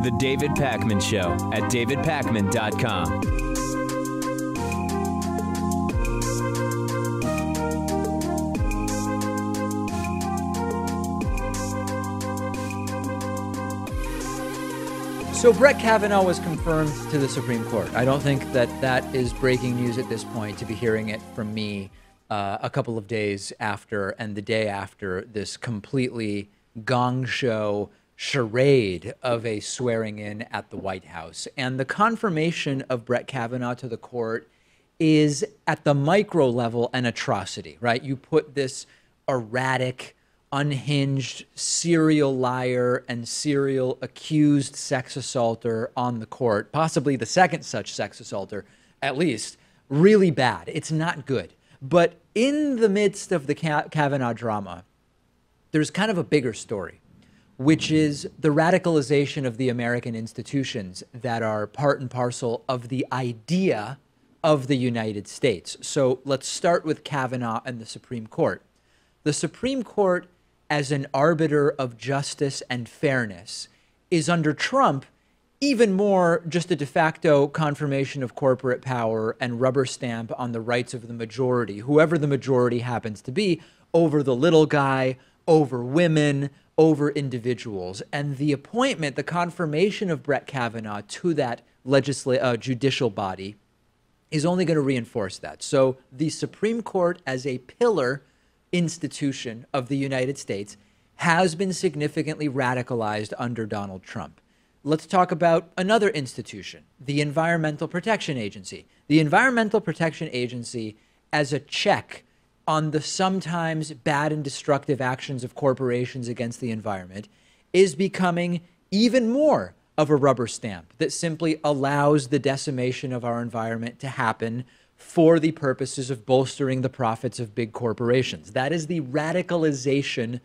The David Pakman Show at davidpakman.com. So Brett Kavanaugh was confirmed to the Supreme Court. I don't think that that is breaking news at this point, to be hearing it from me a couple of days after and the day after this completely gong show charade of a swearing in at the White House. And the confirmation of Brett Kavanaugh to the court is at the micro level an atrocity, right? You put this erratic, unhinged serial liar and serial accused sex assaulter on the court, possibly the second such sex assaulter, at least, really bad. It's not good. But in the midst of the Kavanaugh drama, there's kind of a bigger story, which is the radicalization of the American institutions that are part and parcel of the idea of the United States. So let's start with Kavanaugh and the Supreme Court. The Supreme Court, as an arbiter of justice and fairness, is under Trump even more just a de facto confirmation of corporate power and rubber stamp on the rights of the majority, whoever the majority happens to be, over the little guy, over women, over individuals. And the appointment, the confirmation of Brett Kavanaugh to that judicial body is only going to reinforce that. So the Supreme Court, as a pillar institution of the United States, has been significantly radicalized under Donald Trump. Let's talk about another institution, the Environmental Protection Agency. The Environmental Protection Agency, as a check on the sometimes bad and destructive actions of corporations against the environment, is becoming even more of a rubber stamp that simply allows the decimation of our environment to happen for the purposes of bolstering the profits of big corporations. That is the radicalization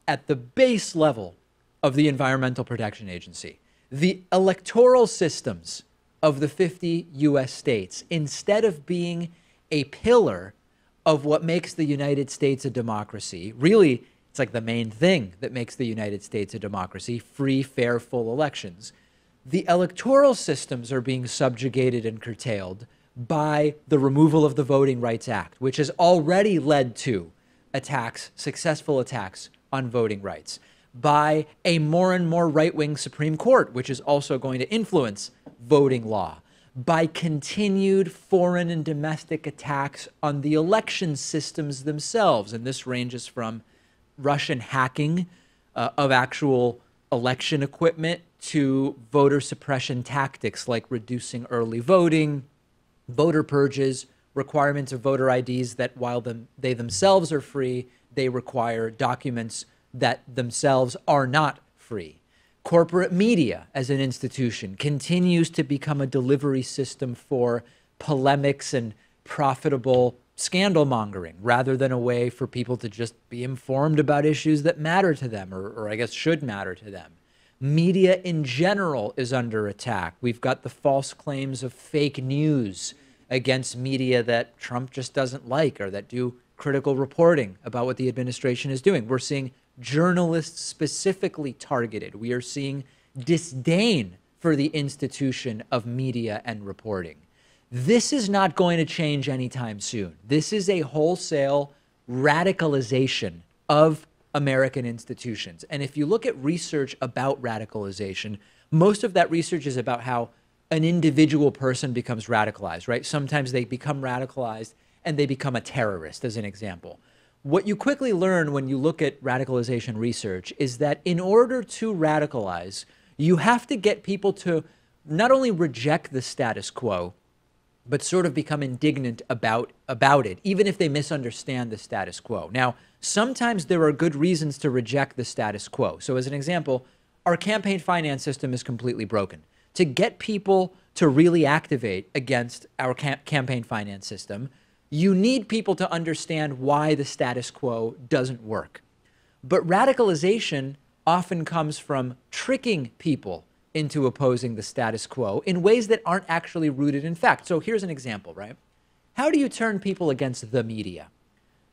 at the base level of the Environmental Protection Agency. The electoral systems of the 50 U.S. states, instead of being a pillar of what makes the United States a democracy, really, it's like the main thing that makes the United States a democracy, free, fair, full elections. The electoral systems are being subjugated and curtailed by the removal of the Voting Rights Act, which has already led to attacks, successful attacks on voting rights, by a more and more right-wing Supreme Court, which is also going to influence voting law, by continued foreign and domestic attacks on the election systems themselves. And this ranges from Russian hacking of actual election equipment to voter suppression tactics like reducing early voting, voter purges, requirements of voter IDs that while they themselves are free, they require documents that themselves are not free. Corporate media as an institution continues to become a delivery system for polemics and profitable scandal mongering rather than a way for people to just be informed about issues that matter to them or I guess should matter to them. Media in general is under attack. We've got the false claims of fake news against media that Trump just doesn't like or that do critical reporting about what the administration is doing. We're seeing journalists specifically targeted. We are seeing disdain for the institution of media and reporting. This is not going to change anytime soon. This is a wholesale radicalization of American institutions. And if you look at research about radicalization, most of that research is about how an individual person becomes radicalized, right? Sometimes they become radicalized and they become a terrorist, as an example. What you quickly learn when you look at radicalization research is that in order to radicalize, you have to get people to not only reject the status quo, but sort of become indignant about it, even if they misunderstand the status quo. Now, sometimes there are good reasons to reject the status quo. So as an example, our campaign finance system is completely broken. To get people to really activate against our campaign finance system, you need people to understand why the status quo doesn't work. But radicalization often comes from tricking people into opposing the status quo in ways that aren't actually rooted in fact. So here's an example, right? How do you turn people against the media?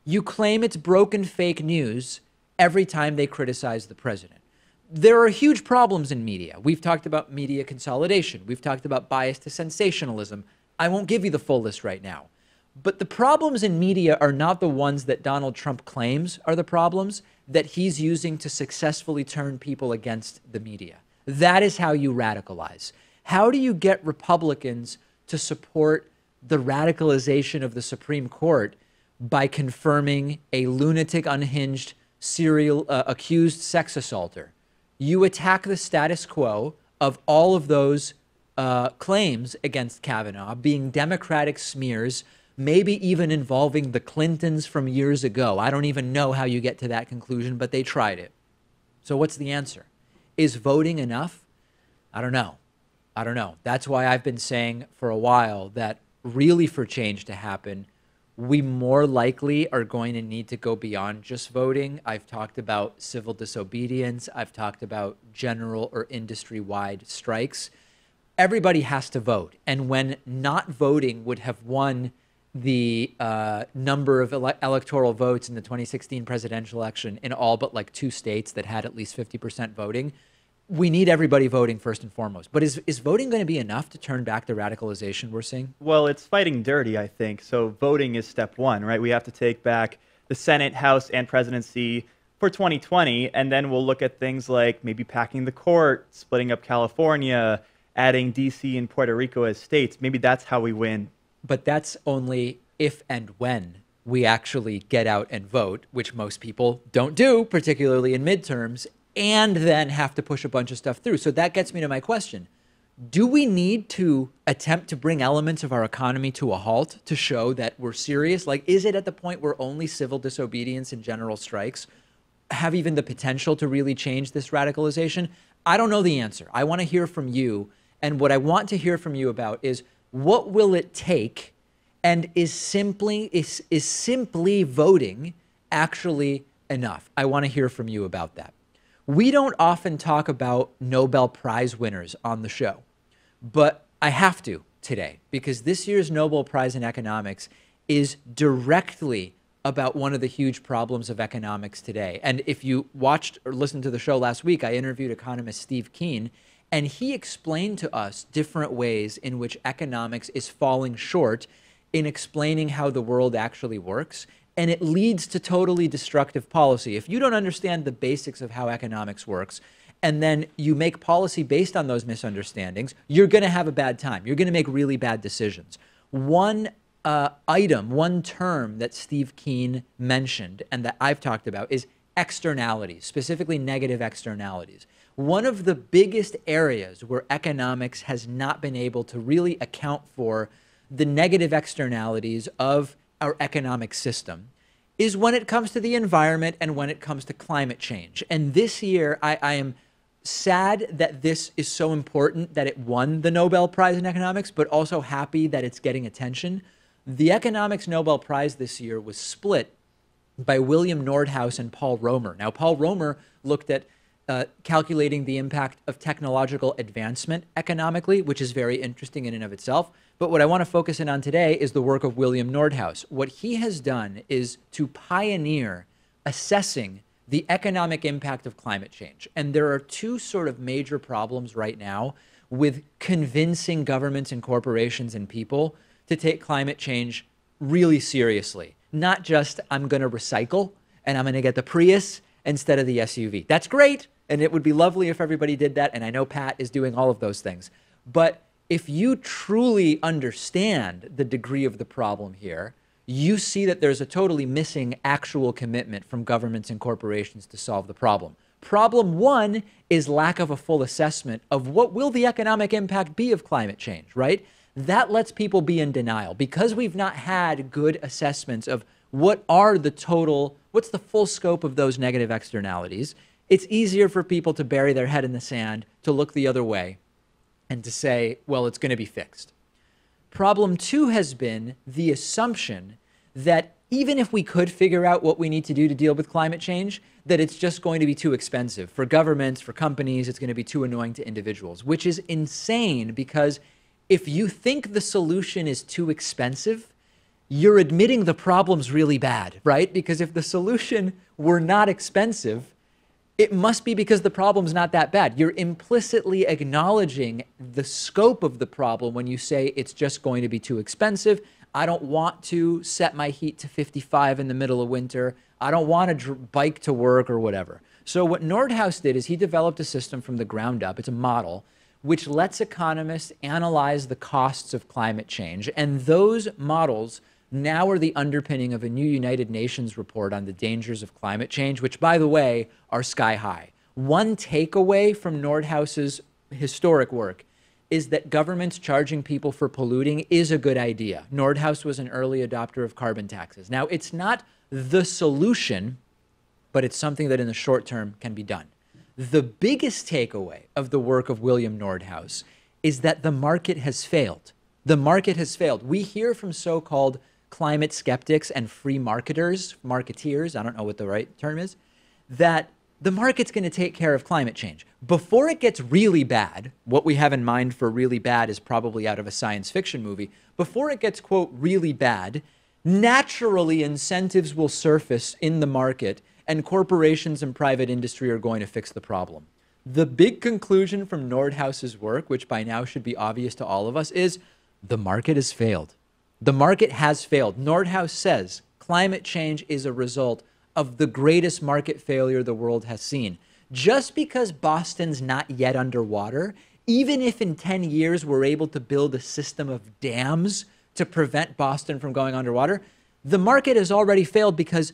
You claim it's broken fake news every time they criticize the president. There are huge problems in media. We've talked about media consolidation. We've talked about bias to sensationalism. I won't give you the full list right now. But the problems in media are not the ones that Donald Trump claims are the problems that he's using to successfully turn people against the media. That is how you radicalize. How do you get Republicans to support the radicalization of the Supreme Court by confirming a lunatic, unhinged, serial accused sex assaulter? You attack the status quo of all of those claims against Kavanaugh being Democratic smears, maybe even involving the Clintons from years ago. I don't even know how you get to that conclusion, but they tried it. So what's the answer? Is voting enough? I don't know. I don't know. That's why I've been saying for a while that really for change to happen, we more likely are going to need to go beyond just voting. I've talked about civil disobedience. I've talked about general or industry-wide strikes. Everybody has to vote. And when not voting would have won the number of electoral votes in the 2016 presidential election in all but like 2 states that had at least 50% voting, we need everybody voting first and foremost. But is voting going to be enough to turn back the radicalization we're seeing? Well, it's fighting dirty, I think. So voting is step one, right? We have to take back the Senate, House, and presidency for 2020, and then we'll look at things like maybe packing the court, splitting up California, adding D.C. and Puerto Rico as states. Maybe that's how we win. But that's only if and when we actually get out and vote, which most people don't do, particularly in midterms, and then have to push a bunch of stuff through. So that gets me to my question. Do we need to attempt to bring elements of our economy to a halt to show that we're serious? Like, is it at the point where only civil disobedience and general strikes have even the potential to really change this radicalization? I don't know the answer. I want to hear from you. And what I want to hear from you about is, what will it take? And is simply voting actually enough? I want to hear from you about that. We don't often talk about Nobel Prize winners on the show, but I have to today because this year's Nobel Prize in economics is directly about one of the huge problems of economics today. And if you watched or listened to the show last week, I interviewed economist Steve Keen, and he explained to us different ways in which economics is falling short in explaining how the world actually works. And it leads to totally destructive policy. If you don't understand the basics of how economics works, and then you make policy based on those misunderstandings, you're going to have a bad time. You're going to make really bad decisions. One term that Steve Keen mentioned and that I've talked about is externalities, specifically negative externalities. One of the biggest areas where economics has not been able to really account for the negative externalities of our economic system is when it comes to the environment and when it comes to climate change. And this year, I am sad that this is so important that it won the Nobel Prize in economics, but also happy that it's getting attention. The economics Nobel Prize this year was split by William Nordhaus and Paul Romer. Now, Paul Romer looked at calculating the impact of technological advancement economically, which is very interesting in and of itself. But what I want to focus in on today is the work of William Nordhaus. What he has done is to pioneer assessing the economic impact of climate change. And there are two sort of major problems right now with convincing governments and corporations and people to take climate change really seriously. Not just, I'm going to recycle and I'm going to get the Prius instead of the SUV. That's great. And it would be lovely if everybody did that. And I know Pat is doing all of those things. But if you truly understand the degree of the problem here, you see that there's a totally missing actual commitment from governments and corporations to solve the problem. Problem one is lack of a full assessment of what will the economic impact be of climate change, right? That lets people be in denial because we've not had good assessments of what's the full scope of those negative externalities. It's easier for people to bury their head in the sand, to look the other way, and to say, well, it's going to be fixed. Problem two has been the assumption that even if we could figure out what we need to do to deal with climate change, that it's just going to be too expensive for governments, for companies, it's going to be too annoying to individuals, which is insane because if you think the solution is too expensive, you're admitting the problem's really bad, right? Because if the solution were not expensive, it must be because the problem's not that bad. You're implicitly acknowledging the scope of the problem when you say it's just going to be too expensive. I don't want to set my heat to 55 in the middle of winter. I don't want to bike to work or whatever. So what Nordhaus did is he developed a system from the ground up. It's a model which lets economists analyze the costs of climate change. And those models now are the underpinning of a new United Nations report on the dangers of climate change, which, by the way, are sky high. One takeaway from Nordhaus's historic work is that governments charging people for polluting is a good idea. Nordhaus was an early adopter of carbon taxes. Now, it's not the solution, but it's something that in the short term can be done. The biggest takeaway of the work of William Nordhaus is that the market has failed. The market has failed. We hear from so-called climate skeptics and free marketeers, I don't know what the right term is, that the market's going to take care of climate change. Before it gets really bad, what we have in mind for really bad is probably out of a science fiction movie. Before it gets, quote, really bad, naturally incentives will surface in the market and corporations and private industry are going to fix the problem. The big conclusion from Nordhaus's work, which by now should be obvious to all of us, is the market has failed. The market has failed. Nordhaus says climate change is a result of the greatest market failure the world has seen. Just because Boston's not yet underwater, even if in 10 years we're able to build a system of dams to prevent Boston from going underwater, the market has already failed because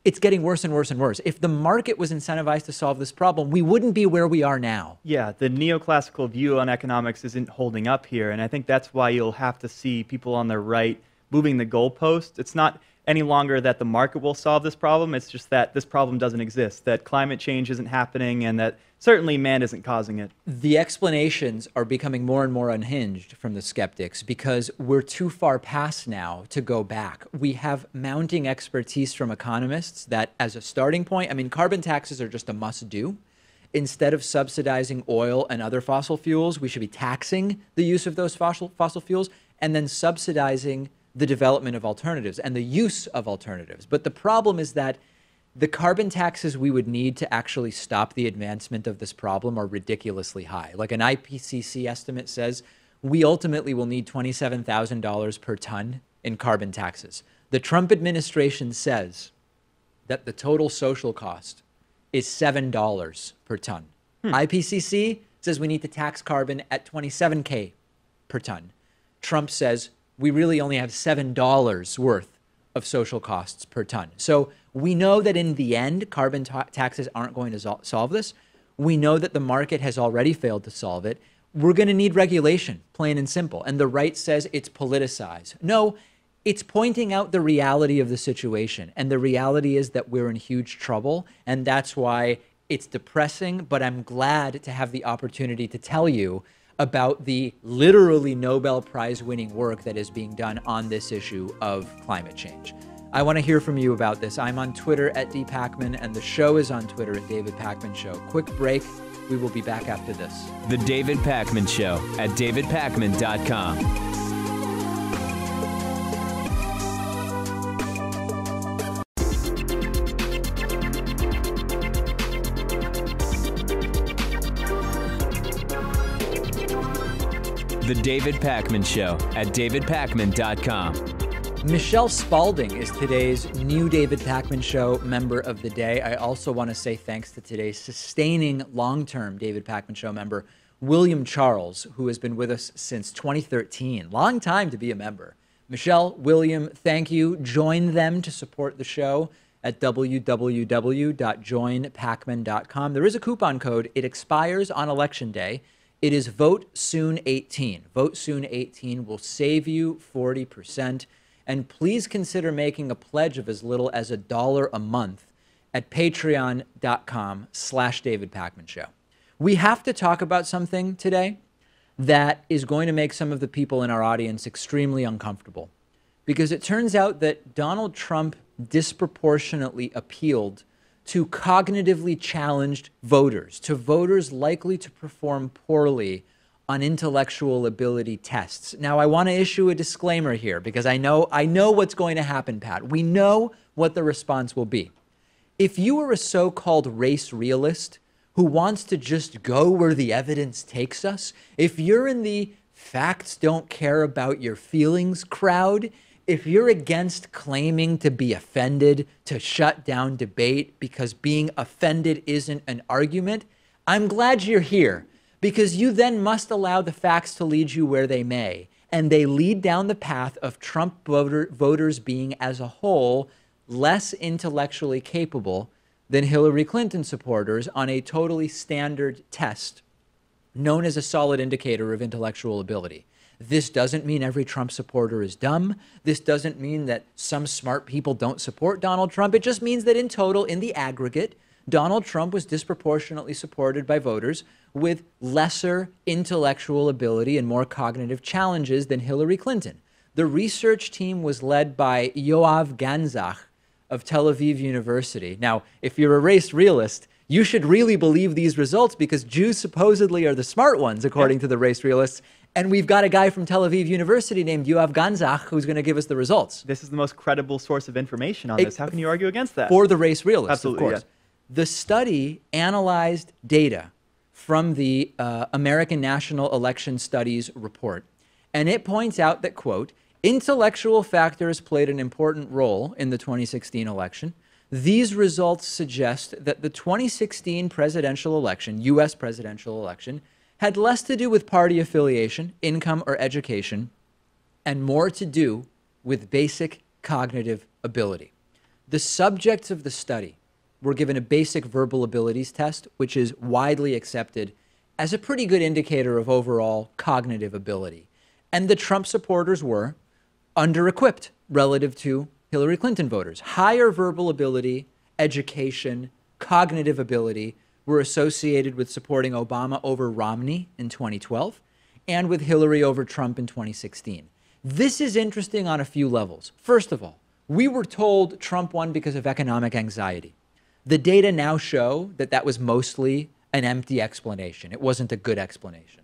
it's getting worse and worse and worse. If the market was incentivized to solve this problem, we wouldn't be where we are now. Yeah, the neoclassical view on economics isn't holding up here, and I think that's why you'll have to see people on the right moving the goalpost. It's not any longer that the market will solve this problem, it's just that this problem doesn't exist, that climate change isn't happening, and that certainly man isn't causing it. The explanations are becoming more and more unhinged from the skeptics because we're too far past now to go back. We have mounting expertise from economists that as a starting point, I mean, carbon taxes are just a must-do. Instead of subsidizing oil and other fossil fuels, we should be taxing the use of those fossil fuels and then subsidizing the development of alternatives and the use of alternatives. But the problem is that the carbon taxes we would need to actually stop the advancement of this problem are ridiculously high. Like an IPCC estimate says, we ultimately will need $27,000 per ton in carbon taxes. The Trump administration says that the total social cost is $7 per ton. IPCC says we need to tax carbon at $27K per ton. Trump says we really only have $7 worth of social costs per ton. So we know that in the end, carbon taxes aren't going to solve this. We know that the market has already failed to solve it. We're going to need regulation, plain and simple. And the right says it's politicized. No, it's pointing out the reality of the situation. And the reality is that we're in huge trouble. And that's why it's depressing. But I'm glad to have the opportunity to tell you about the literally Nobel Prize winning work that is being done on this issue of climate change. I want to hear from you about this. I'm on Twitter at @dpacman, and the show is on Twitter at David Pakman Show. Quick break. We will be back after this. The David Pakman Show at davidpakman.com. The David Pakman Show at davidpakman.com. Michelle Spalding is today's new David Pakman Show member of the day. I also want to say thanks to today's sustaining long-term David Pakman Show member, William Charles, who has been with us since 2013. Long time to be a member. Michelle, William, thank you. Join them to support the show at www.joinpakman.com. There is a coupon code. It expires on Election Day. It is Vote Soon 18. Vote Soon 18 will save you 40%. And please consider making a pledge of as little as $1 a month at patreon.com/David Pakman Show. We have to talk about something today that is going to make some of the people in our audience extremely uncomfortable. Because it turns out that Donald Trump disproportionately appealed to cognitively challenged voters, to voters likely to perform poorly on intellectual ability tests. Now, I want to issue a disclaimer here because I know what's going to happen, Pat. We know what the response will be. If you are a so-called race realist who wants to just go where the evidence takes us, if you're in the facts don't care about your feelings crowd, if you're against claiming to be offended, to shut down debate because being offended isn't an argument, I'm glad you're here, because you then must allow the facts to lead you where they may. And they lead down the path of Trump voters being as a whole less intellectually capable than Hillary Clinton supporters on a totally standard test known as a solid indicator of intellectual ability. This doesn't mean every Trump supporter is dumb. This doesn't mean that some smart people don't support Donald Trump. It just means that in total, in the aggregate, Donald Trump was disproportionately supported by voters with lesser intellectual ability and more cognitive challenges than Hillary Clinton. The research team was led by Yoav Ganzach of Tel Aviv University. Now, if you're a race realist, you should really believe these results because Jews supposedly are the smart ones, according to the race realists. And we've got a guy from Tel Aviv University named Yoav Ganzach who's going to give us the results. This is the most credible source of information on this. How can you argue against that? For the race realists, absolutely, of course. Yeah. The study analyzed data from the American National Election Studies report, and it points out that, quote, intellectual factors played an important role in the 2016 election. These results suggest that the 2016 presidential election, U.S. presidential election, had less to do with party affiliation, income, or education, and more to do with basic cognitive ability. The subjects of the study were given a basic verbal abilities test, which is widely accepted as a pretty good indicator of overall cognitive ability. And the Trump supporters were under-equipped relative to Hillary Clinton voters. Higher verbal ability, education, cognitive ability were associated with supporting Obama over Romney in 2012 and with Hillary over Trump in 2016. This is interesting on a few levels. First of all, we were told Trump won because of economic anxiety. The data now show that that was mostly an empty explanation. It wasn't a good explanation.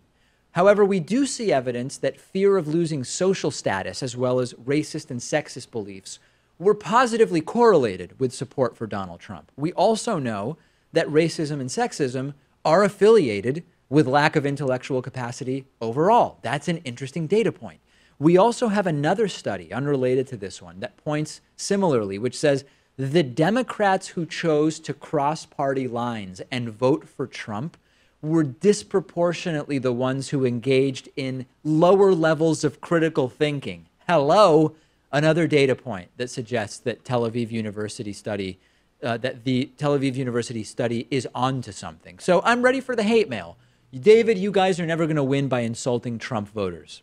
However, we do see evidence that fear of losing social status as well as racist and sexist beliefs were positively correlated with support for Donald Trump. We also know that racism and sexism are affiliated with lack of intellectual capacity overall. That's an interesting data point. We also have another study unrelated to this one that points similarly, which says the Democrats who chose to cross party lines and vote for Trump were disproportionately the ones who engaged in lower levels of critical thinking. Hello, another data point that suggests that Tel Aviv University study, that the Tel Aviv University study is onto something. So I'm ready for the hate mail. David, you guys are never going to win by insulting Trump voters.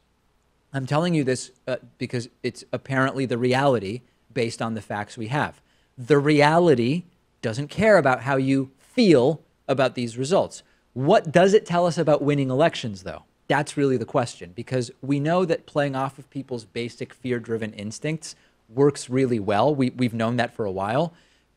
I'm telling you this because it's apparently the reality based on the facts we have. The reality doesn't care about how you feel about these results. What does it tell us about winning elections, though? That's really the question, because we know that playing off of people's basic fear-driven instincts works really well. We've known that for a while.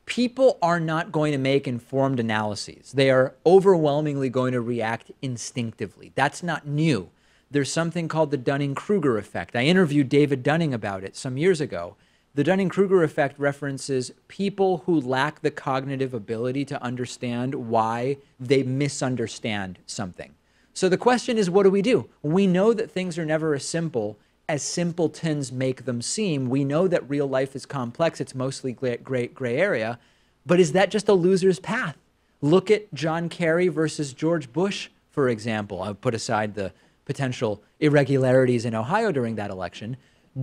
People are not going to make informed analyses. They are overwhelmingly going to react instinctively. That's not new. There's something called the Dunning-Kruger effect. I interviewed David Dunning about it some years ago. The Dunning-Kruger effect references people who lack the cognitive ability to understand why they misunderstand something. So the question is, what do? We know that things are never as simple as simpletons make them seem. We know that real life is complex. It's mostly gray area. But is that just a loser's path? Look at John Kerry versus George Bush, for example. I'll put aside the potential irregularities in Ohio during that election.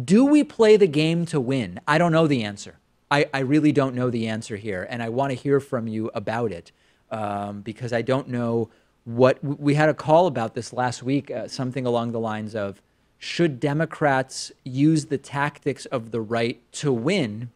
Do we play the game to win? I don't know the answer. I really don't know the answer here, and I want to hear from you about it because I don't know what we had a call about this last week, something along the lines of, should Democrats use the tactics of the right to win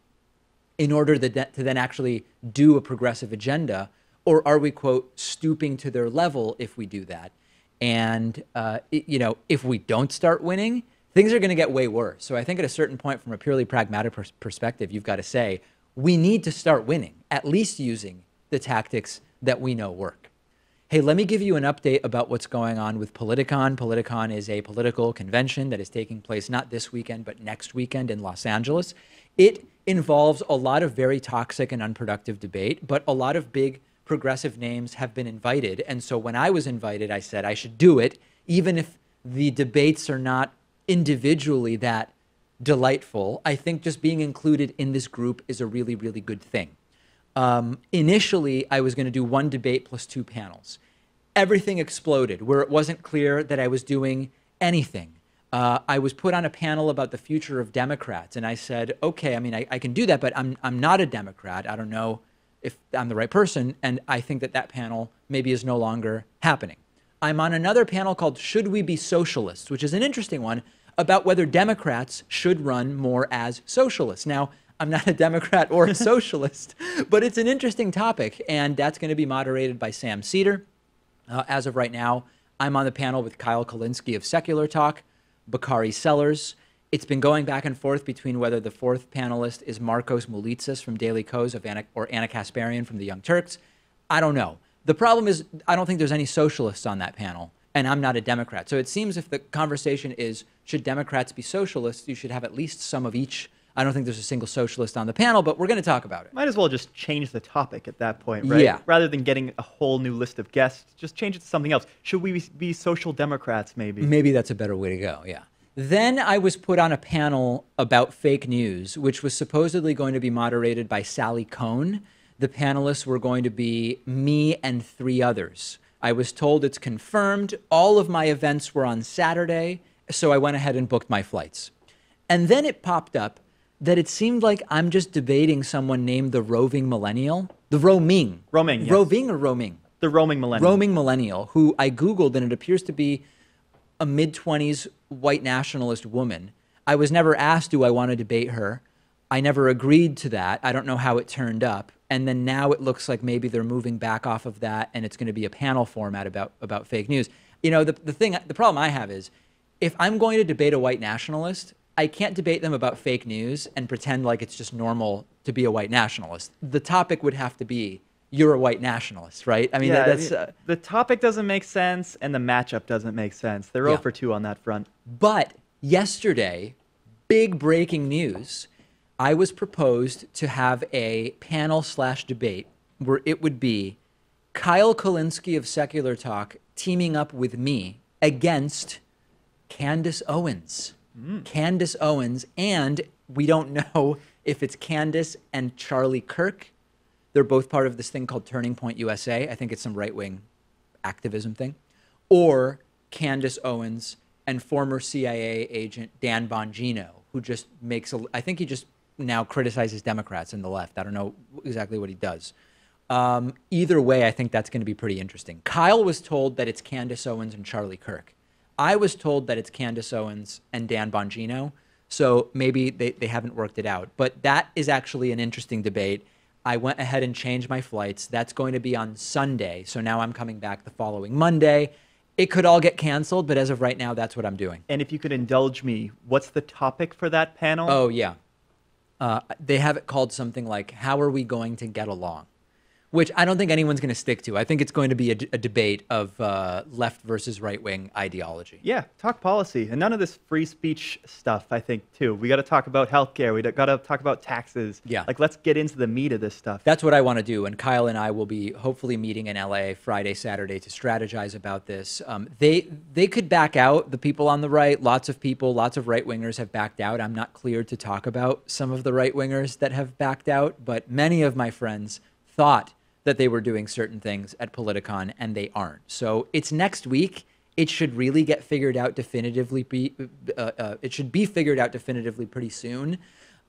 in order to then actually do a progressive agenda, or are we, quote, stooping to their level if we do that? And, if we don't start winning, things are going to get way worse. So I think at a certain point, from a purely pragmatic perspective, you've got to say, we need to start winning, at least using the tactics that we know work. hey, let me give you an update about what's going on with Politicon. Politicon is a political convention that is taking place not this weekend, but next weekend in Los Angeles. It involves a lot of very toxic and unproductive debate, but a lot of big progressive names have been invited. And so when I was invited, I said I should do it, even if the debates are not individually that delightful. I think just being included in this group is a really, really good thing. Initially, I was going to do one debate plus 2 panels. Everything exploded where it wasn't clear that I was doing anything. I was put on a panel about the future of Democrats, and I said, okay, I mean, I can do that, but I'm not a Democrat. I don't know if I'm the right person, and I think that panel maybe is no longer happening. I'm on another panel called Should We Be Socialists, which is an interesting one about whether Democrats should run more as socialists. Now, I'm not a Democrat or a socialist, but it's an interesting topic, and that's going to be moderated by Sam Cedar. As of right now, I'm on the panel with Kyle Kulinski of Secular Talk, Bakari Sellers. It's been going back and forth between whether the 4th panelist is Marcos Moulitsas from Daily Kos or Anna Kasparian from the Young Turks. I don't know. The problem is I don't think there's any socialists on that panel, and I'm not a Democrat. So it seems if the conversation is, should Democrats be socialists, you should have at least some of each. I don't think there's a single socialist on the panel, but we're going to talk about it. Might as well just change the topic at that point, right? Yeah. Rather than getting a whole new list of guests, just change it to something else. Should we be social democrats, maybe? Maybe that's a better way to go, yeah. Then I was put on a panel about fake news, which was supposedly going to be moderated by Sally Cohn. The panelists were going to be me and 3 others. I was told it's confirmed. All of my events were on Saturday, so I went ahead and booked my flights. And then it popped up that it seemed like I'm just debating someone named the Roving Millennial. The Roaming. Roaming, yes. Roving or Roaming? The Roaming Millennial. Roaming Millennial, who I Googled, and it appears to be a mid-20s white nationalist woman. I was never asked, do I want to debate her? I never agreed to that. I don't know how it turned up. And then now it looks like maybe they're moving back off of that, and it's going to be a panel format about fake news. You know, the problem I have is, if I'm going to debate a white nationalist, I can't debate them about fake news and pretend like it's just normal to be a white nationalist. The topic would have to be, you're a white nationalist, right? I mean, yeah, that's... the topic doesn't make sense, and the matchup doesn't make sense. They're 0 for 2 on that front. But yesterday, big breaking news, I was proposed to have a panel/debate where it would be Kyle Kulinski of Secular Talk teaming up with me against Candace Owens. Candace Owens, and we don't know if it's Candace and Charlie Kirk. They're both part of this thing called Turning Point USA. I think it's some right-wing activism thing. Or Candace Owens and former CIA agent Dan Bongino, who just makes I think he just now criticizes Democrats and the left. I don't know exactly what he does. Either way, I think that's going to be pretty interesting. Kyle was told that it's Candace Owens and Charlie Kirk. I was told that it's Candace Owens and Dan Bongino, so maybe they haven't worked it out. But that is actually an interesting debate. I went ahead and changed my flights. That's going to be on Sunday, so now I'm coming back the following Monday. It could all get canceled, but as of right now, that's what I'm doing. And if you could indulge me, what's the topic for that panel? Oh, yeah. They have it called something like, how are we going to get along? Which I don't think anyone's going to stick to. I think it's going to be a debate of left versus right-wing ideology. Yeah, talk policy. And none of this free speech stuff, I think, too. We got to talk about healthcare. We got to talk about taxes. Yeah. Like, let's get into the meat of this stuff. That's what I want to do. And Kyle and I will be hopefully meeting in LA Friday, Saturday to strategize about this. They could back out, the people on the right. Lots of people, lots of right-wingers have backed out. I'm not cleared to talk about some of the right-wingers that have backed out, but many of my friends thought that they were doing certain things at Politicon, and they aren't. So it's next week. It should really get figured out definitively. It should be figured out definitively pretty soon.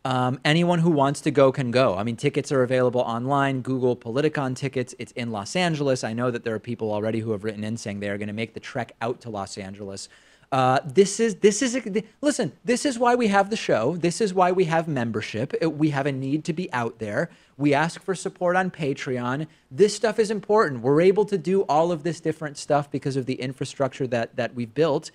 Anyone who wants to go can go. I mean, tickets are available online. Google Politicon tickets. It's in Los Angeles. I know that there are people already who have written in saying they are going to make the trek out to Los Angeles. Listen, this is why we have the show. This is why we have membership. We have a need to be out there. We ask for support on Patreon. This stuff is important. We're able to do all of this different stuff because of the infrastructure that we've built.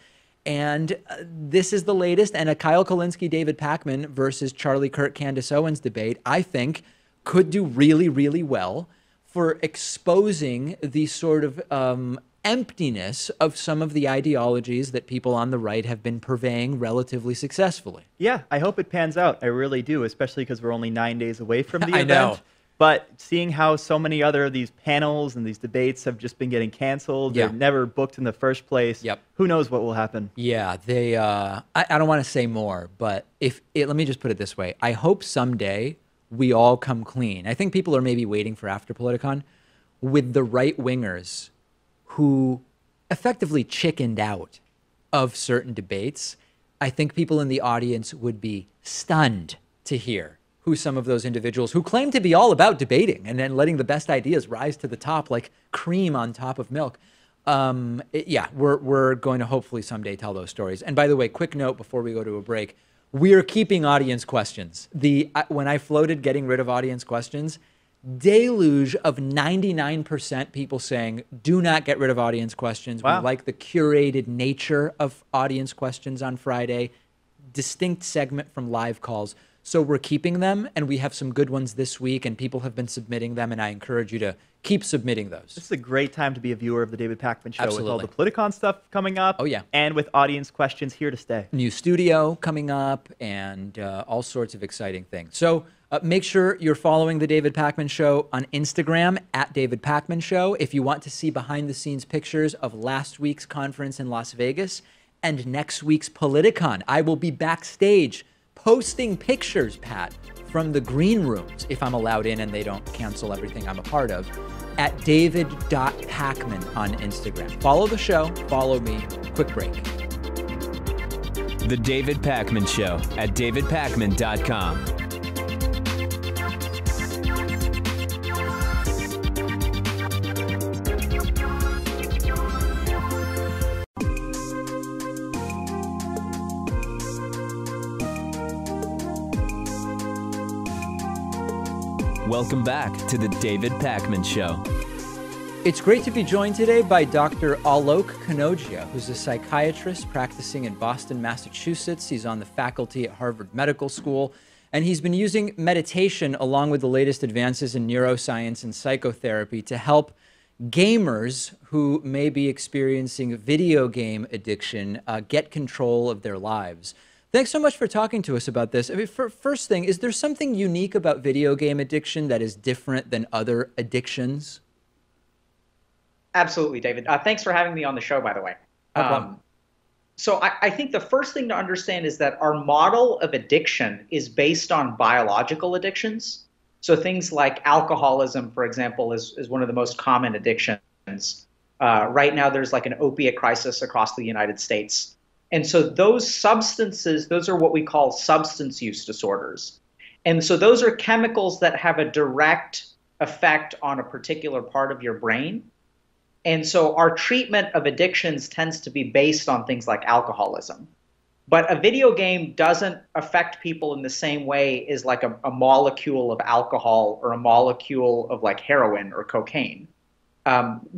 And this is the latest. And a Kyle Kulinski, David Pakman versus Charlie Kirk, Candace Owens debate, I think, could do really, really well for exposing the sort of emptiness of some of the ideologies that people on the right have been purveying relatively successfully. Yeah, I hope it pans out. I really do, especially because we're only 9 days away from the I event. know. But seeing how so many other of these panels and these debates have just been getting canceled, Yeah. they're never booked in the first place. Yep. Who knows what will happen? Yeah, they. I don't want to say more, but let me just put it this way: I hope someday we all come clean. I think people are maybe waiting for after Politicon with the right wingers who effectively chickened out of certain debates. I think people in the audience would be stunned to hear who some of those individuals who claim to be all about debating and then letting the best ideas rise to the top like cream on top of milk. Yeah, we're going to hopefully someday tell those stories. And by the way, quick note before we go to a break, we are keeping audience questions. When I floated getting rid of audience questions, deluge of 99% people saying, do not get rid of audience questions. Wow. We like the curated nature of audience questions on Friday, distinct segment from live calls. So we're keeping them, and we have some good ones this week, and people have been submitting them, and I encourage you to keep submitting those. This is a great time to be a viewer of the David Pakman Show Absolutely. with all the Politicon stuff coming up. Oh, yeah. And with audience questions here to stay. New studio coming up, and all sorts of exciting things. So make sure you're following the David Pakman Show on Instagram at David Pakman Show. If you want to see behind-the-scenes pictures of last week's conference in Las Vegas and next week's Politicon, I will be backstage posting pictures, Pat, from the green rooms, if I'm allowed in and they don't cancel everything I'm a part of, at david.pakman on Instagram. Follow the show, follow me. Quick break. The David Pakman Show at davidpakman.com. Welcome back to the David Pakman Show. It's great to be joined today by Dr. Alok Kanojia, who's a psychiatrist practicing in Boston, Massachusetts. He's on the faculty at Harvard Medical School, and he's been using meditation along with the latest advances in neuroscience and psychotherapy to help gamers who may be experiencing video game addiction get control of their lives. Thanks so much for talking to us about this. I mean, first thing, is there something unique about video game addiction that is different than other addictions? Absolutely, David. Thanks for having me on the show, by the way. No problem. So I think the first thing to understand is that our model of addiction is based on biological addictions. So things like alcoholism, for example, is one of the most common addictions. Right now, there's like an opiate crisis across the United States. And so those substances, those are what we call substance use disorders. And so those are chemicals that have a direct effect on a particular part of your brain. And so our treatment of addictions tends to be based on things like alcoholism. But a video game doesn't affect people in the same way as like a molecule of alcohol or a molecule of like heroin or cocaine.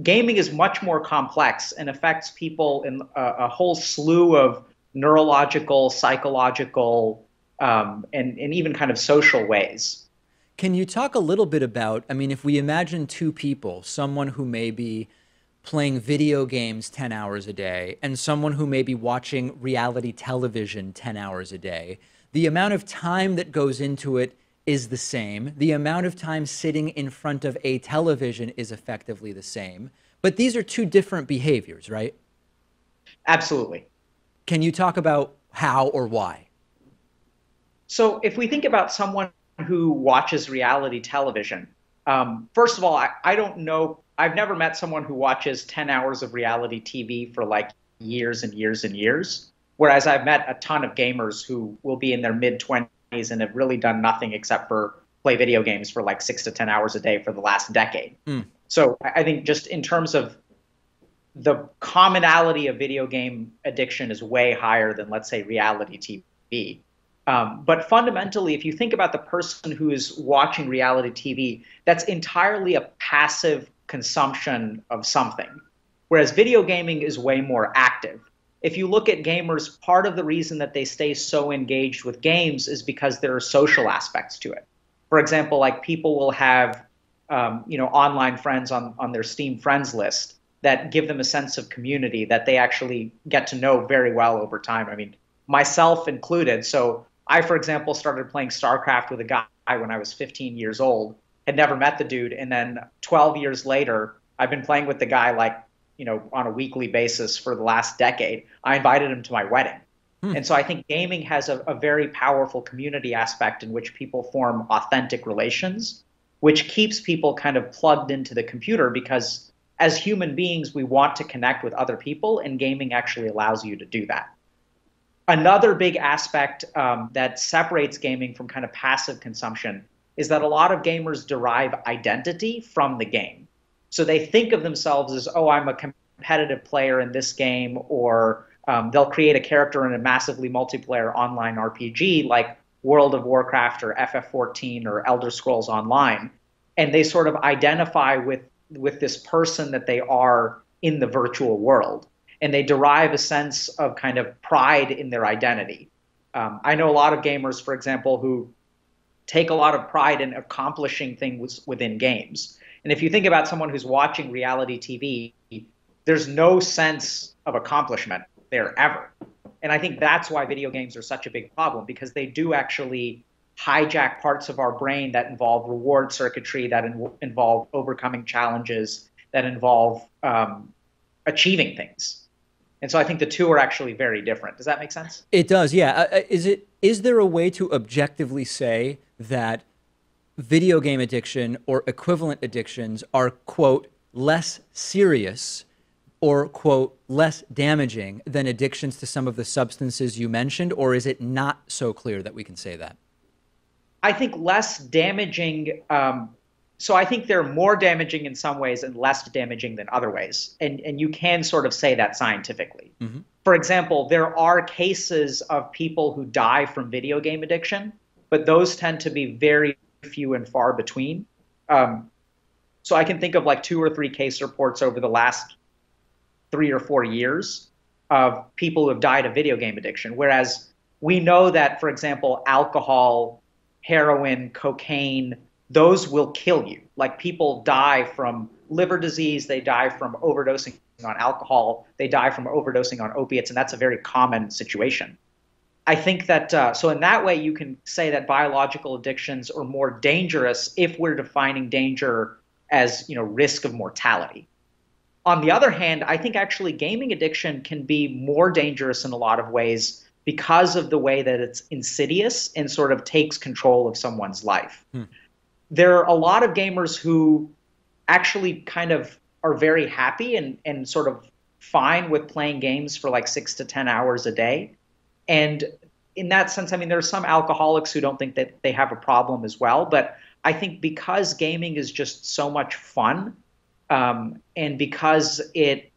Gaming is much more complex and affects people in a whole slew of neurological, psychological, and even kind of social ways. Can you talk a little bit about, I mean, if we imagine two people, someone who may be playing video games 10 hours a day and someone who may be watching reality television 10 hours a day, the amount of time that goes into it is the same. The amount of time sitting in front of a television is effectively the same. But these are two different behaviors, right? Absolutely. Can you talk about how or why? So if we think about someone who watches reality television, first of all, I don't know. I've never met someone who watches 10 hours of reality TV for like years and years and years, whereas I've met a ton of gamers who will be in their mid-20s and have really done nothing except for play video games for like 6 to 10 hours a day for the last decade. So I think just in terms of the commonality of video game addiction is way higher than, let's say, reality TV. But fundamentally, if you think about the person who is watching reality TV, that's entirely a passive consumption of something, whereas video gaming is way more active. If you look at gamers, part of the reason that they stay so engaged with games is because there are social aspects to it. For example, like people will have online friends on their Steam friends list that give them a sense of community that they actually get to know very well over time. I mean, myself included. So I, for example, started playing StarCraft with a guy when I was 15 years old, had never met the dude. And then 12 years later, I've been playing with the guy on a weekly basis for the last decade. I invited him to my wedding. And so I think gaming has a very powerful community aspect in which people form authentic relations, which keeps people kind of plugged into the computer, because as human beings, we want to connect with other people, and gaming actually allows you to do that. Another big aspect that separates gaming from kind of passive consumption is that a lot of gamers derive identity from the game. So they think of themselves as, oh, I'm a competitive player in this game, or they'll create a character in a massively multiplayer online RPG like World of Warcraft or FF14 or Elder Scrolls Online, and they sort of identify with this person that they are in the virtual world, and they derive a sense of kind of pride in their identity. I know a lot of gamers, for example, who take a lot of pride in accomplishing things within games. And if you think about someone who's watching reality TV, there's no sense of accomplishment there ever. And I think that's why video games are such a big problem, because they do actually hijack parts of our brain that involve reward circuitry, that involve overcoming challenges, that involve achieving things. And so I think the two are actually very different. Does that make sense? It does, yeah. Is there a way to objectively say that video game addiction or equivalent addictions are, quote, less serious or, quote, less damaging than addictions to some of the substances you mentioned? Or is it not so clear that we can say that? I think less damaging. So I think they're more damaging in some ways and less damaging than other ways. And you can sort of say that scientifically. Mm-hmm. For example, there are cases of people who die from video game addiction, but those tend to be very few and far between. So I can think of like 2 or 3 case reports over the last 3 or 4 years of people who have died of video game addiction. Whereas we know that, for example, alcohol, heroin, cocaine, those will kill you. Like, people die from liver disease, they die from overdosing on alcohol, they die from overdosing on opiates, and that's a very common situation. I think that, so in that way, you can say that biological addictions are more dangerous if we're defining danger as, risk of mortality. On the other hand, I think actually gaming addiction can be more dangerous in a lot of ways because of the way that it's insidious and sort of takes control of someone's life. There are a lot of gamers who actually kind of are very happy and sort of fine with playing games for like 6 to 10 hours a day. And in that sense, I mean, there are some alcoholics who don't think that they have a problem as well. But I think because gaming is just so much fun, and because it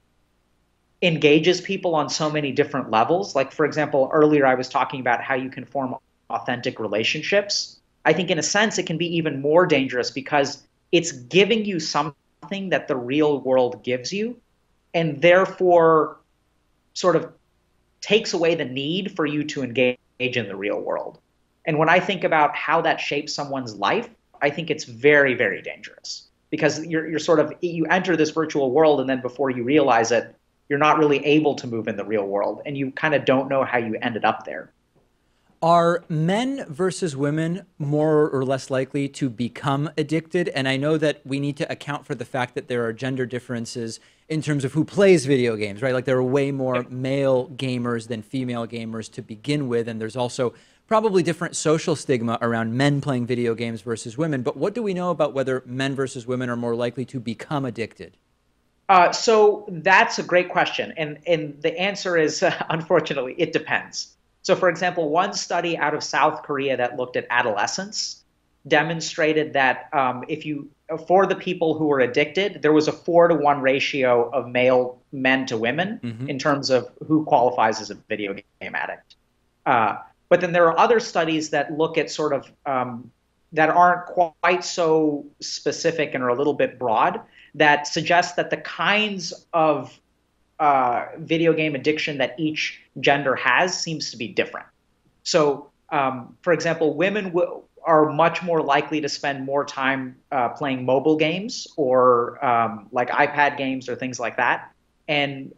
engages people on so many different levels, like, for example, earlier I was talking about how you can form authentic relationships. I think in a sense it can be even more dangerous because it's giving you something that the real world gives you, and therefore sort of takes away the need for you to engage in the real world. And when I think about how that shapes someone's life, I think it's very, very dangerous. Because you're sort of, you enter this virtual world, and then before you realize it, you're not really able to move in the real world, and you kind of don't know how you ended up there. Are men versus women more or less likely to become addicted? And I know that we need to account for the fact that there are gender differences in terms of who plays video games, right? Like, there are way more male gamers than female gamers to begin with, and there's also probably different social stigma around men playing video games versus women. But what do we know about whether men versus women are more likely to become addicted? So that's a great question. And the answer is, unfortunately, it depends. So, for example, one study out of South Korea that looked at adolescents demonstrated that for the people who were addicted, there was a 4-to-1 ratio of male men to women in terms of who qualifies as a video game addict. But then there are other studies that look at sort of that aren't quite so specific and are a little bit broad, that suggest that the kinds of video game addiction that each gender has seems to be different. So, for example, women are much more likely to spend more time playing mobile games or like iPad games or things like that. And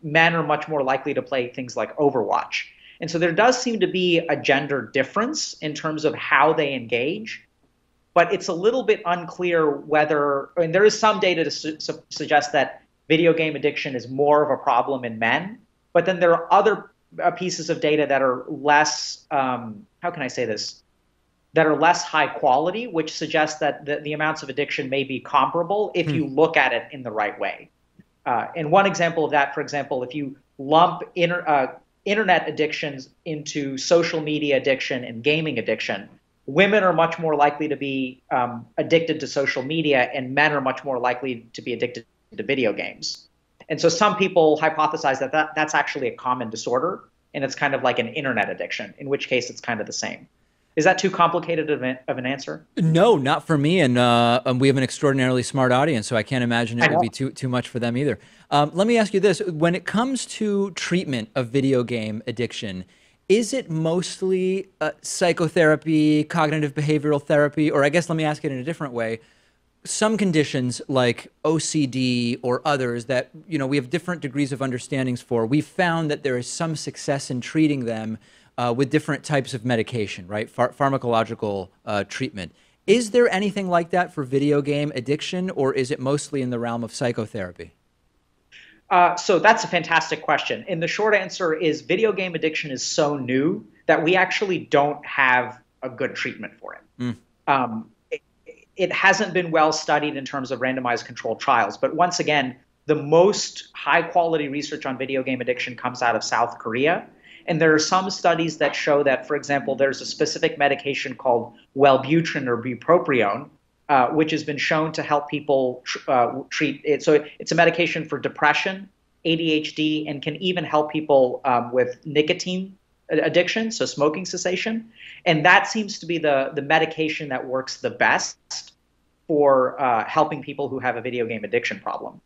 men are much more likely to play things like Overwatch. And so there does seem to be a gender difference in terms of how they engage. But it's a little bit unclear whether, and there is some data to suggest that video game addiction is more of a problem in men. But then there are other pieces of data that are less, how can I say this, that are less high quality, which suggests that the amounts of addiction may be comparable if you look at it in the right way. And one example of that, for example, if you lump internet addictions into social media addiction and gaming addiction, women are much more likely to be addicted to social media, and men are much more likely to be addicted to video games. And so some people hypothesize that that's actually a common disorder, and it's kind of like an internet addiction, in which case it's kind of the same. Is that too complicated of an answer? No, not for me. And we have an extraordinarily smart audience, so I can't imagine it would be too much for them either. Let me ask you this. When it comes to treatment of video game addiction, is it mostly psychotherapy, cognitive behavioral therapy, or I guess let me ask it in a different way. Some conditions like OCD or others that we have different degrees of understandings for, we've found that there is some success in treating them with different types of medication, right? Pharmacological treatment. Is there anything like that for video game addiction, or is it mostly in the realm of psychotherapy? So that's a fantastic question. And the short answer is video game addiction is so new that we actually don't have a good treatment for it. It hasn't been well studied in terms of randomized controlled trials. But once again, the most high quality research on video game addiction comes out of South Korea. And there are some studies that show that, for example, there's a specific medication called Wellbutrin or bupropion, which has been shown to help people treat it. So it's a medication for depression, ADHD, and can even help people with nicotine addiction, so smoking cessation. And that seems to be the medication that works the best for helping people who have a video game addiction problem.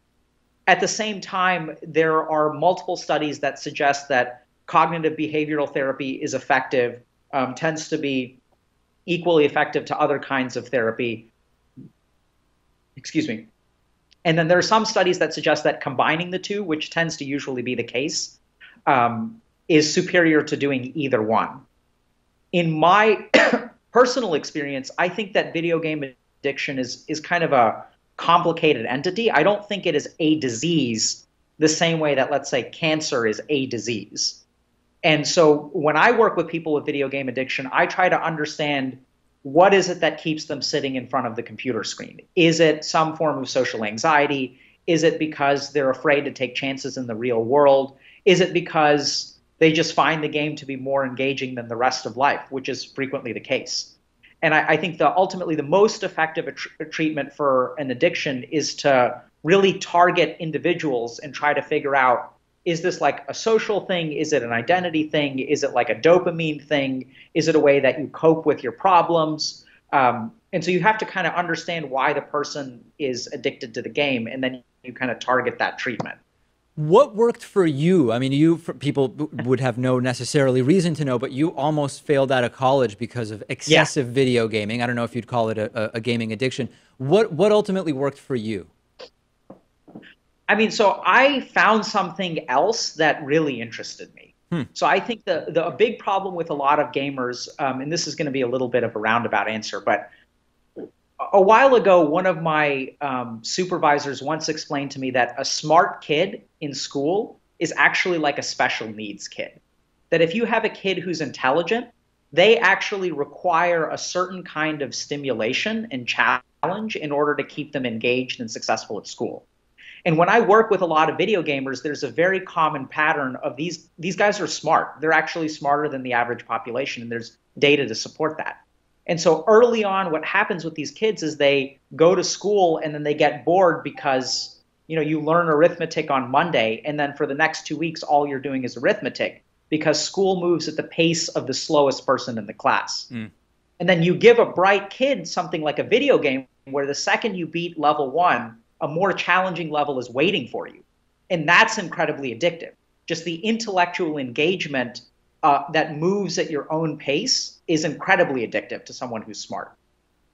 At the same time, there are multiple studies that suggest that cognitive behavioral therapy is effective, tends to be equally effective to other kinds of therapy. Excuse me. And then there are some studies that suggest that combining the two, which tends to usually be the case, is superior to doing either one. In my personal experience, I think that video game addiction is kind of a complicated entity. I don't think it is a disease the same way that, let's say, cancer is a disease. And so when I work with people with video game addiction, I try to understand what is it that keeps them sitting in front of the computer screen. Is it some form of social anxiety? Is it because they're afraid to take chances in the real world? Is it because they just find the game to be more engaging than the rest of life, which is frequently the case? And I think ultimately the most effective treatment for an addiction is to really target individuals and try to figure out, is this like a social thing? Is it an identity thing? Is it like a dopamine thing? Is it a way that you cope with your problems? And so you have to kind of understand why the person is addicted to the game, and then you kind of target that treatment. What worked for you? I mean, people would have no necessarily reason to know, but you almost failed out of college because of excessive video gaming. I don't know if you'd call it a gaming addiction. What ultimately worked for you? I mean, so I found something else that really interested me. So I think a big problem with a lot of gamers, and this is going to be a little bit of a roundabout answer, but a while ago, one of my supervisors once explained to me that a smart kid in school is actually like a special needs kid. That if you have a kid who's intelligent, they actually require a certain kind of stimulation and challenge in order to keep them engaged and successful at school. And when I work with a lot of video gamers, there's a very common pattern of these guys are smart. They're actually smarter than the average population, and there's data to support that. And so early on, what happens with these kids is they go to school and then they get bored because, you learn arithmetic on Monday, and then for the next 2 weeks, all you're doing is arithmetic because school moves at the pace of the slowest person in the class. And then you give a bright kid something like a video game where the second you beat level 1, a more challenging level is waiting for you. And that's incredibly addictive. Just the intellectual engagement that moves at your own pace is incredibly addictive to someone who's smart.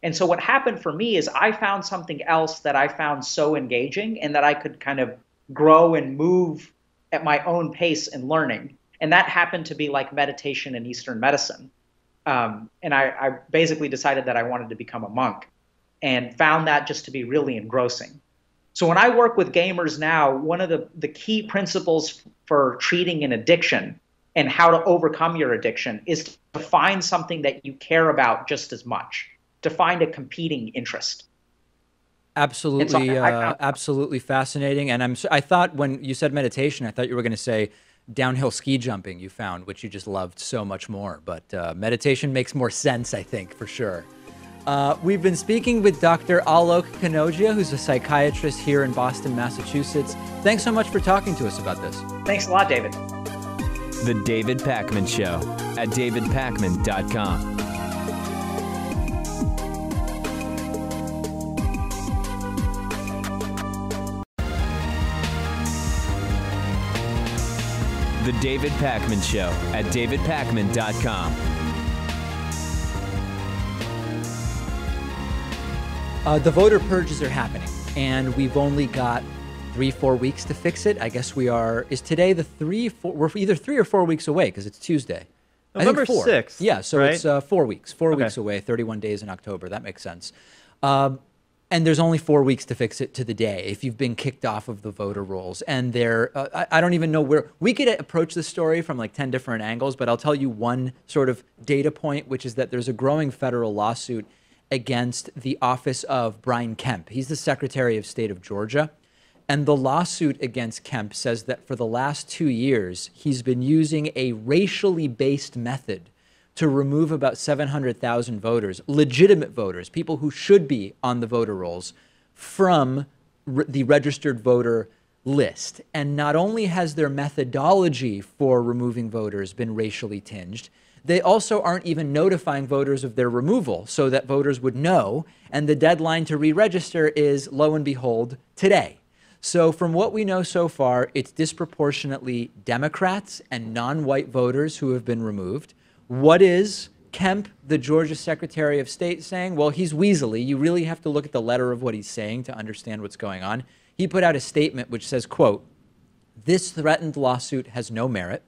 And so what happened for me is I found something else that I found so engaging and that I could kind of grow and move at my own pace in learning. And that happened to be like meditation and Eastern medicine. And I basically decided that I wanted to become a monk and found that just to be really engrossing. So when I work with gamers now, one of the key principles for treating an addiction and how to overcome your addiction is to find something that you care about just as much, to find a competing interest. Absolutely, so absolutely fascinating. And I thought when you said meditation, I thought you were going to say downhill ski jumping you found, which you just loved so much more. But meditation makes more sense, I think, for sure. We've been speaking with Dr. Alok Kanojia, who's a psychiatrist here in Boston, Massachusetts. Thanks so much for talking to us about this. Thanks a lot, David. The David Pakman Show at davidpakman.com. The David Pakman Show at davidpakman.com. The voter purges are happening, and we've only got 3-4 weeks to fix it. I guess we are. Is today the 3-4? We're either 3 or 4 weeks away because it's Tuesday. November 6th. Yeah, so right? it's 4 weeks. 4 weeks away. 31 days in October. That makes sense. And there's only 4 weeks to fix it to the day if you've been kicked off of the voter rolls. And I don't even know where we could approach this story from like 10 different angles, but I'll tell you one sort of data point, which is that there's a growing federal lawsuit against the office of Brian Kemp. He's the Secretary of State of Georgia. And the lawsuit against Kemp says that for the last 2 years, he's been using a racially based method to remove about 700,000 voters, legitimate voters, people who should be on the voter rolls, from the registered voter list. And not only has their methodology for removing voters been racially tinged, they also aren't even notifying voters of their removal so that voters would know. And the deadline to re-register is, lo and behold, today. So from what we know so far, it's disproportionately Democrats and non-white voters who have been removed. What is Kemp, the Georgia Secretary of State, saying? Well, he's weaselly. You really have to look at the letter of what he's saying to understand what's going on. He put out a statement which says, quote, "This threatened lawsuit has no merit.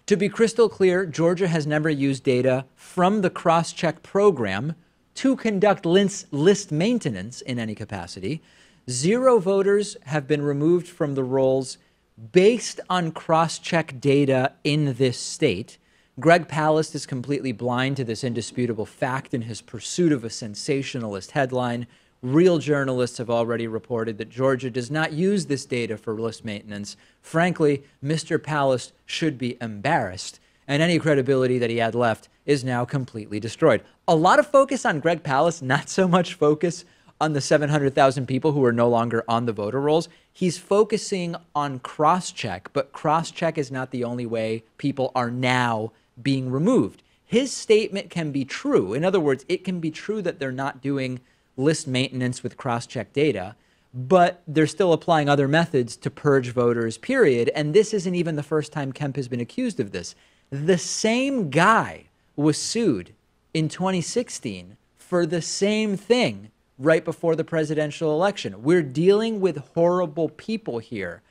To be crystal clear, Georgia has never used data from the cross-check program to conduct list maintenance in any capacity. 0 voters have been removed from the rolls based on cross-check data in this state. Greg Palast is completely blind to this indisputable fact in his pursuit of a sensationalist headline. Real journalists have already reported that Georgia does not use this data for list maintenance. Frankly, Mr. Palast should be embarrassed, and any credibility that he had left is now completely destroyed." A lot of focus on Greg Palast, not so much focus on the 700,000 people who are no longer on the voter rolls. He's focusing on cross-check, but cross-check is not the only way people are now being removed. His statement can be true. In other words, it can be true that they're not doing list maintenance with cross-check data, but they're still applying other methods to purge voters, period. And this isn't even the first time Kemp has been accused of this. The same guy was sued in 2016 for the same thing right before the presidential election. We're dealing with horrible people here.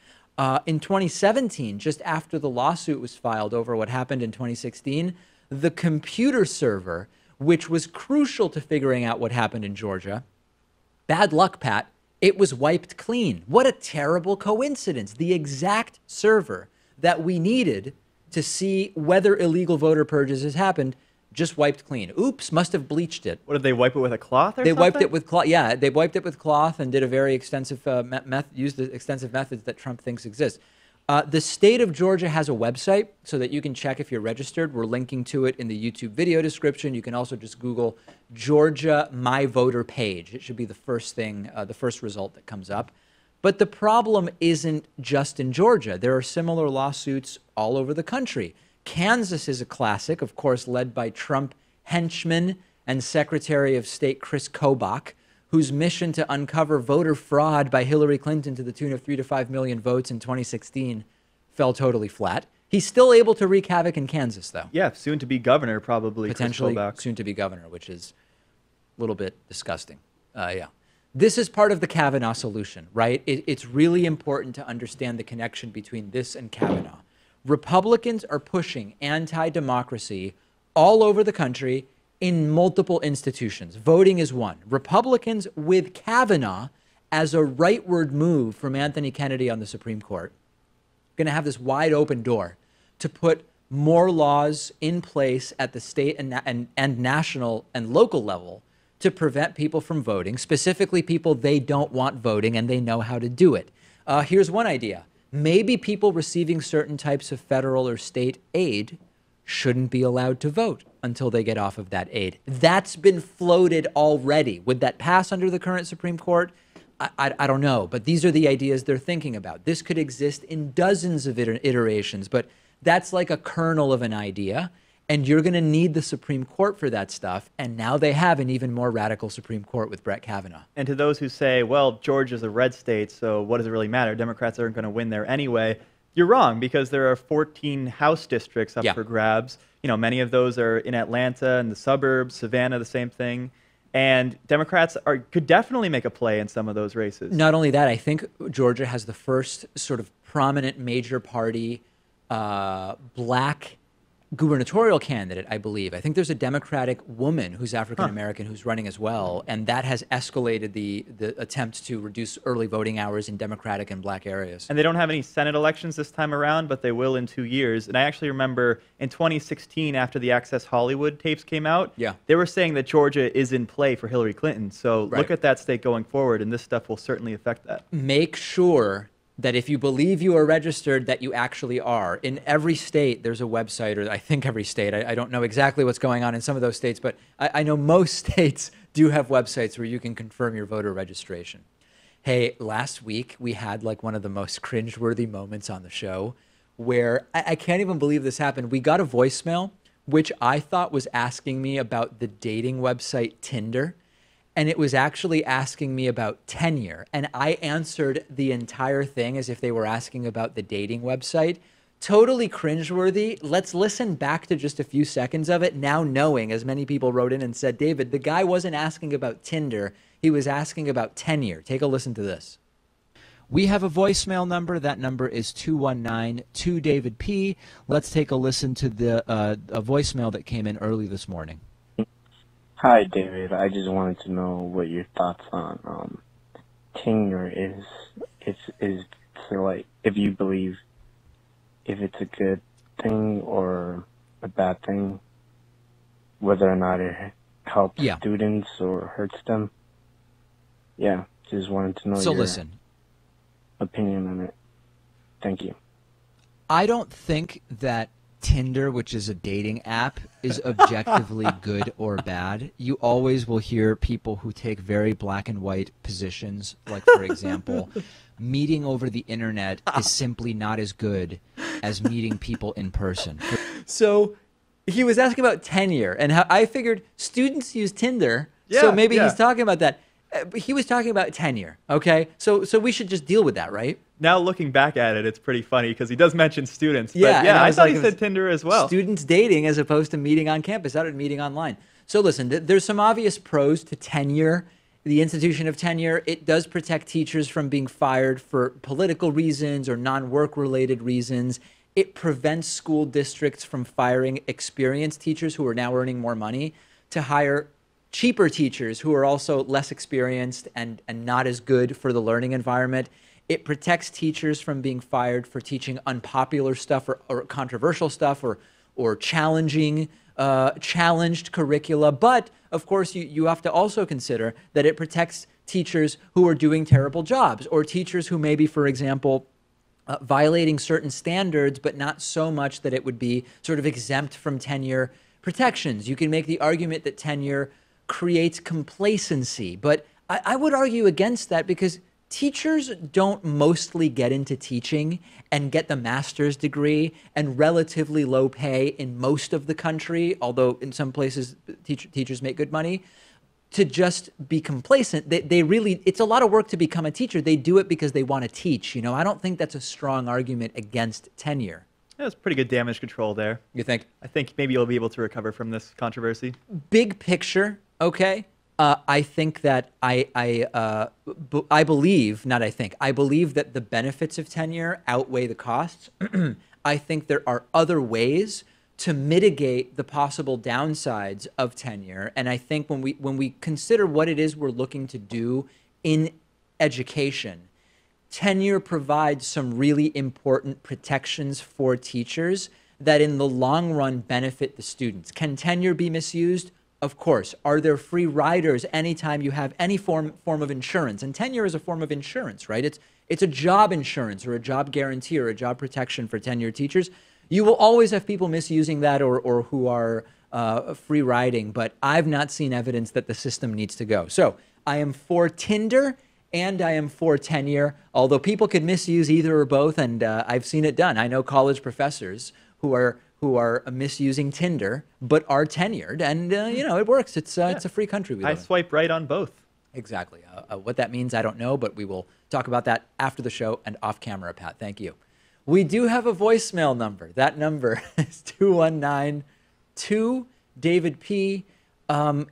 In 2017, just after the lawsuit was filed over what happened in 2016, the computer server, which was crucial to figuring out what happened in Georgia, bad luck, Pat, it was wiped clean. What a terrible coincidence. The exact server that we needed to see whether illegal voter purges has happened just wiped clean. Oops, must have bleached it. What, did they wipe it with a cloth or something? They wiped it with cloth. Yeah, they wiped it with cloth and did a very extensive used the extensive methods that Trump thinks exist. The state of Georgia has a website so that you can check if you're registered. We're linking to it in the YouTube video description. You can also just Google Georgia My Voter page. It should be the first thing, the first result that comes up. But the problem isn't just in Georgia. There are similar lawsuits all over the country. Kansas is a classic, of course, led by Trump henchman and Secretary of State Chris Kobach, whose mission to uncover voter fraud by Hillary Clinton to the tune of 3 to 5 million votes in 2016 fell totally flat. He's still able to wreak havoc in Kansas, though. Yeah, soon to be governor, probably. Potentially soon to be governor, which is a little bit disgusting. Yeah. This is part of the Kavanaugh solution, right? It's really important to understand the connection between this and Kavanaugh. Republicans are pushing anti-democracy all over the country in multiple institutions. Voting is one. Republicans, with Kavanaugh as a rightward move from Anthony Kennedy on the Supreme Court, going to have this wide open door to put more laws in place at the state and national and local level to prevent people from voting, specifically people they don't want voting and they know how to do it. Here's one idea. Maybe people receiving certain types of federal or state aid shouldn't be allowed to vote until they get off of that aid. That's been floated already. Would that pass under the current Supreme Court? I don't know, but these are the ideas they're thinking about. This could exist in dozens of iterations, but that's like a kernel of an idea. And you're going to need the Supreme Court for that stuff. And now they have an even more radical Supreme Court with Brett Kavanaugh. And to those who say, well, Georgia's a red state, so what does it really matter? Democrats aren't going to win there anyway. You're wrong, because there are 14 House districts up for grabs. You know, many of those are in Atlanta and the suburbs, Savannah, the same thing. And Democrats could definitely make a play in some of those races. Not only that, I think Georgia has the first sort of prominent major party black gubernatorial candidate, I believe. I think there's a Democratic woman who's African-American who's running as well, and that has escalated the attempt to reduce early voting hours in Democratic and black areas. And they don't have any Senate elections this time around, but they will in 2 years. And I actually remember in 2016, after the Access Hollywood tapes came out, they were saying that Georgia is in play for Hillary Clinton. So look at that state going forward, and this stuff will certainly affect that. Make sure that if you believe you are registered, that you actually are. In every state, there's a website, or I think every state. I don't know exactly what's going on in some of those states, but I know most states do have websites where you can confirm your voter registration. Hey, last week we had like one of the most cringeworthy moments on the show where I can't even believe this happened. We got a voicemail, which I thought was asking me about the dating website Tinder. And it was actually asking me about tenure. And I answered the entire thing as if they were asking about the dating website. Totally cringeworthy. Let's listen back to just a few seconds of it, now knowing, as many people wrote in and said, David, the guy wasn't asking about Tinder. He was asking about tenure. Take a listen to this. We have a voicemail number. That number is 219-2-DAVID-P. Let's take a listen to the a voicemail that came in early this morning. Hi, David. I just wanted to know what your thoughts on tenure is. So like, if you believe if it's a good thing or a bad thing, whether or not it helps students or hurts them. Yeah, just wanted to know your opinion on it. Thank you. I don't think that Tinder, which is a dating app, is objectively good or bad. You always will hear people who take very black and white positions, like, for example, meeting over the internet is simply not as good as meeting people in person. So he was asking about tenure, and how I figured students use Tinder, so maybe he's talking about that. But he was talking about tenure, okay? So we should just deal with that, right? Now looking back at it, it's pretty funny because he does mention students. But yeah, I thought he said Tinder as well. Students dating as opposed to meeting on campus, out at meeting online. So listen, there's some obvious pros to tenure, the institution of tenure. It does protect teachers from being fired for political reasons or non-work related reasons. It prevents school districts from firing experienced teachers who are now earning more money to hire cheaper teachers who are also less experienced and not as good for the learning environment. It protects teachers from being fired for teaching unpopular stuff or controversial stuff or challenged curricula. But of course, you have to also consider that it protects teachers who are doing terrible jobs, or teachers who may be, for example, violating certain standards, but not so much that it would be sort of exempt from tenure protections. You can make the argument that tenure creates complacency, but I would argue against that, because teachers don't mostly get into teaching and get the master's degree and relatively low pay in most of the country, although in some places teachers make good money, to just be complacent. They really, it's a lot of work to become a teacher. They do it because they want to teach. You know, I don't think that's a strong argument against tenure. That's pretty good damage control there. You think? I think maybe you'll be able to recover from this controversy. Big picture, okay. I think that I believe, not I think, I believe that the benefits of tenure outweigh the costs. I think there are other ways to mitigate the possible downsides of tenure. And I think when we consider what it is we're looking to do in education, tenure provides some really important protections for teachers that in the long run benefit the students. Can tenure be misused? Of course. Are there free riders anytime you have any form of insurance? And tenure is a form of insurance, right? It's a job insurance or a job guarantee or a job protection for tenured teachers. You will always have people misusing that or who are free riding, but I've not seen evidence that the system needs to go. So I am for Tinder and I am for tenure, although people could misuse either or both, and I've seen it done. I know college professors who are misusing Tinder but are tenured, and it works. It's a free country we live in. I swipe right on both. Exactly. What that means, I don't know, but we will talk about that after the show and off camera, Pat. Thank you. We do have a voicemail number. That number is 219-2-David P.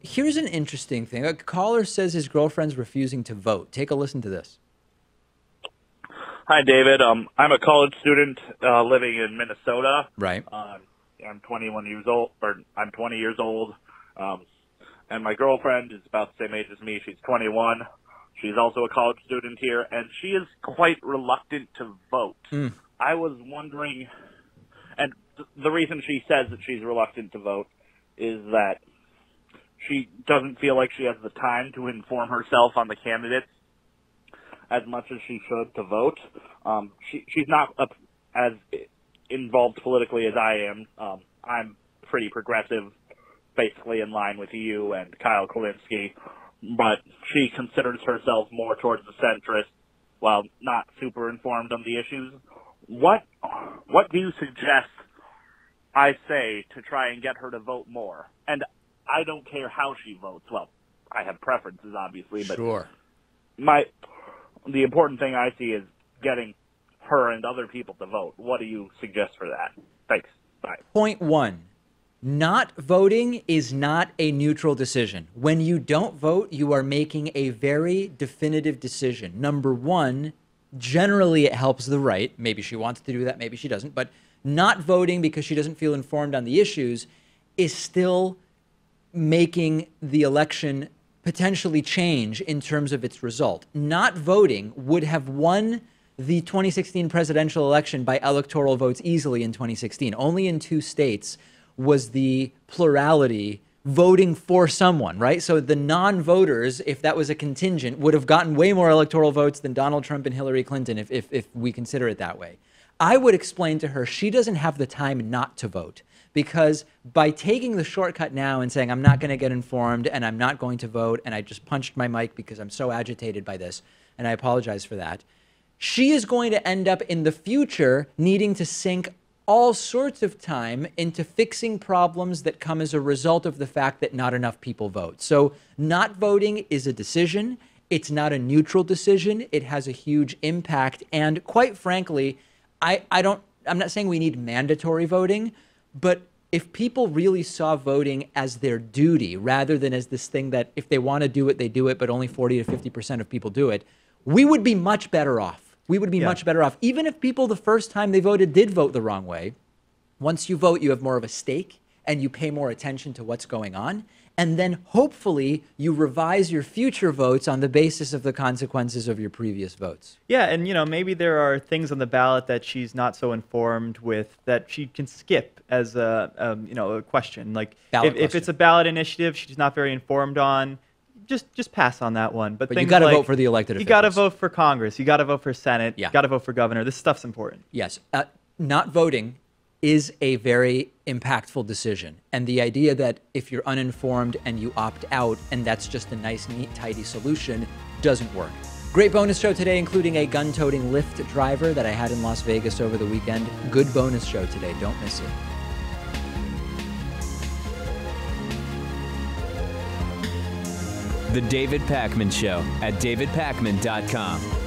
Here's an interesting thing. A caller says his girlfriend's refusing to vote. Take a listen to this. Hi, David. I'm a college student living in Minnesota. Right. I'm 21 years old, or I'm 20 years old, and my girlfriend is about the same age as me. She's 21. She's also a college student here, and she is quite reluctant to vote. I was wondering, and the reason she says that she's reluctant to vote is that she doesn't feel like she has the time to inform herself on the candidates as much as she should to vote. She's not as involved politically as I am. I'm pretty progressive, basically in line with you and Kyle Kulinski, but she considers herself more towards the centrist while not super informed on the issues. What do you suggest I say to try and get her to vote more? And I don't care how she votes. Well, I have preferences, obviously, but Sure. The important thing I see is getting her and other people to vote. What do you suggest for that? Thanks. Bye. Point one, not voting is not a neutral decision. When you don't vote, you are making a very definitive decision. Number one, generally it helps the right. Maybe she wants to do that, maybe she doesn't. But not voting because she doesn't feel informed on the issues is still making the election potentially change in terms of its result. Not voting would have won the 2016 presidential election by electoral votes easily in 2016. Only in 2 states was the plurality voting for someone, right? So the non-voters, if that was a contingent, would have gotten way more electoral votes than Donald Trump and Hillary Clinton if we consider it that way. I would explain to her she doesn't have the time not to vote, because by taking the shortcut now and saying I'm not going to get informed and I'm not going to vote and I just punched my mic because I'm so agitated by this and I apologize for that, she is going to end up in the future needing to sink all sorts of time into fixing problems that come as a result of the fact that not enough people vote. So not voting is a decision. It's not a neutral decision. It has a huge impact. And quite frankly, I'm not saying we need mandatory voting, but if people really saw voting as their duty rather than as this thing that if they want to do it, they do it, but only 40 to 50% of people do it, we would be much better off. We would be much better off. Even if people the first time they voted did vote the wrong way, once you vote, you have more of a stake and you pay more attention to what's going on. And then hopefully you revise your future votes on the basis of the consequences of your previous votes. Yeah, and maybe there are things on the ballot that she's not so informed with that she can skip as a question. Like if it's a ballot initiative she's not very informed on, just pass on that one. But you got to vote for the elected officials. You got to vote for Congress. You got to vote for Senate. Yeah. You got to vote for governor. This stuff's important. Yes. Not voting is a very impactful decision. And the idea that if you're uninformed and you opt out and that's just a nice, neat, tidy solution doesn't work. Great bonus show today, including a gun-toting Lyft driver that I had in Las Vegas over the weekend. Good bonus show today. Don't miss it. The David Pakman Show at davidpakman.com.